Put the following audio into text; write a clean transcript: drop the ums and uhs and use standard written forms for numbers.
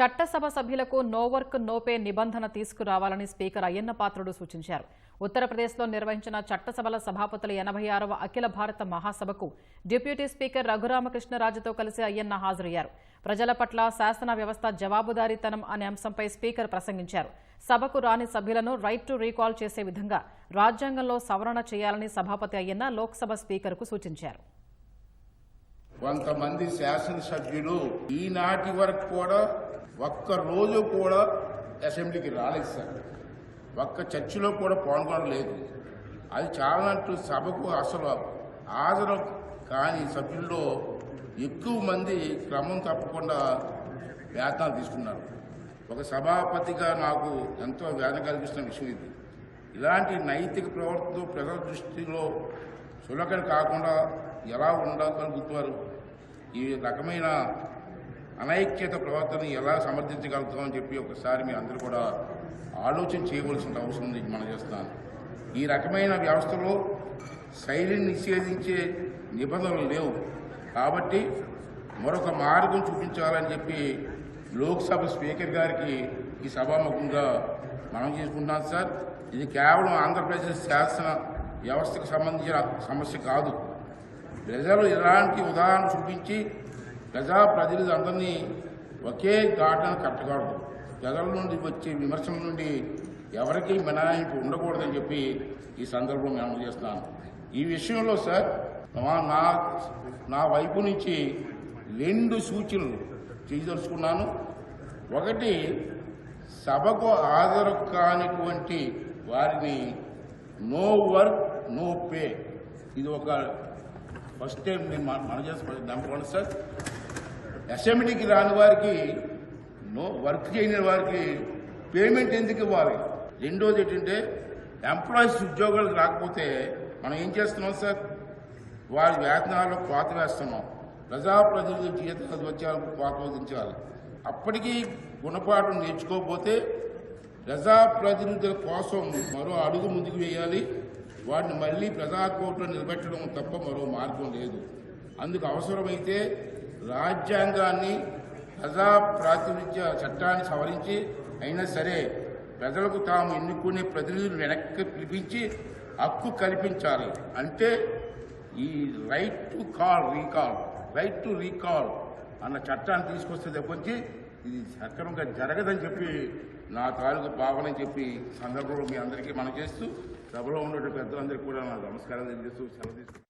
చట్టసభ సభ్యులకు no work no pay నిబంధన తీసుకురావాలని స్పీకర్ అయ్యన్న పాత్రుడు సూచించారు. ఉత్తరప్రదేశ్లో నిర్వహించిన చట్టసభల సభాపతుల 86వ అఖిల భారత మహాసభకు డిప్యూటీ స్పీకర్ రఘురామకృష్ణరాజుతో కలిసి అయ్యన్న హాజరయ్యారు. ప్రజల పట్ల శాసన వ్యవస్థ జవాబుదారీతనం అనే అంశంపై స్పీకర్ ప్రసంగించారు. సభకు రాని సభ్యులను రైట్ టు రీకాల్ చేసే విధంగా రాజ్యాంగంలో సవరణ చేయాలని సభాపతి అయ్యన్న లోక్సభ స్పీకర్కు సూచించారు. కొంతమంది శాసనసభ్యులు ఈనాటి వరకు కూడా ఒక్కరోజు కూడా అసెంబ్లీకి రాలేదు సార్. ఒక్క చర్చలో కూడా పాల్గొనలేదు. అది చాలానంటూ సభకు అసలు హాజరు కాని సభ్యుల్లో ఎక్కువ మంది క్రమం తప్పకుండా వేతనాలు తీసుకున్నారు. ఒక సభాపతిగా నాకు ఎంతో వేదన కలిగిస్తున్న విషయం ఇది. ఇలాంటి నైతిక ప్రవర్తనతో ప్రజల దృష్టిలో చులకన కాకుండా ఎలా ఉండగలుగుతారు? ఈ రకమైన అనైక్యత ప్రవర్తన ఎలా సమర్థించగలుగుతామని చెప్పి ఒకసారి మీ అందరూ కూడా ఆలోచన చేయవలసిన అవసరం ఉంది. మనం చేస్తున్నాను. ఈ రకమైన వ్యవస్థలో శైలిని నిషేధించే నిబంధనలు లేవు కాబట్టి మరొక మార్గం చూపించాలని చెప్పి లోక్సభ స్పీకర్ గారికి ఈ సభాముఖంగా మనం చేసుకుంటున్నాం సార్. ఇది కేవలం ఆంధ్రప్రదేశ్ శాసన వ్యవస్థకు సంబంధించిన సమస్య కాదు. ప్రజలు ఇలాంటి ఉదాహరణ చూపించి ప్రజాప్రతినిధులందరినీ ఒకే ఘాటను కట్టకూడదు. ప్రజల నుండి వచ్చే విమర్శల నుండి ఎవరికీ మినహాయింపు ఉండకూడదని చెప్పి ఈ సందర్భంలో నేను చేస్తున్నాను. ఈ విషయంలో సార్ నా వైపు నుంచి 2 సూచనలు చేయదలుచుకున్నాను. ఒకటి, సభకు హాజరు కానిటువంటి వారిని నో వర్క్ నో పే, ఇది ఒక ఫస్ట్ టైం నేను మనం చేసి నమ్మకం సార్. అసెంబ్లీకి రాని వారికి వర్క్ చేయని వారికి పేమెంట్ ఎందుకు ఇవ్వాలి? రెండోది ఏంటంటే, ఎంప్లాయీస్ ఉద్యోగాలకు రాకపోతే మనం ఏం చేస్తున్నాం సార్? వారి వేతనాల్లో కోత వేస్తున్నాం. ప్రజాప్రతినిధుల జీతాలు వచ్చేందుకు కోత విధించాలి. అప్పటికీ గుణపాఠం నేర్చుకోకపోతే ప్రజాప్రతినిధుల కోసం మరో అడుగు ముందుకు వేయాలి. వాటిని మళ్లీ ప్రజాకోర్టులో నిలబెట్టడం తప్ప మరో మార్గం లేదు. అందుకు అవసరమైతే రాజ్యాంగాన్ని ప్రజాప్రాతినిధ్య చట్టాన్ని సవరించి అయినా సరే ప్రజలకు తాము ఎన్నుకునే ప్రతినిధులు వెనక్కి పిలిపించి హక్కు కల్పించాలి. అంటే ఈ రైట్ టు రీకాల్ అన్న చట్టాన్ని తీసుకొస్తే తప్పించి ఇది సక్రమంగా జరగదని చెప్పి నా తాలూకు భావన చెప్పి సందర్భంలో మీ అందరికీ మనం చేస్తూ సభలో ఉన్నటువంటి పెద్దలందరికీ కూడా నా నమస్కారం తెలియజేస్తూ సెలవు తీసుకుంటాను.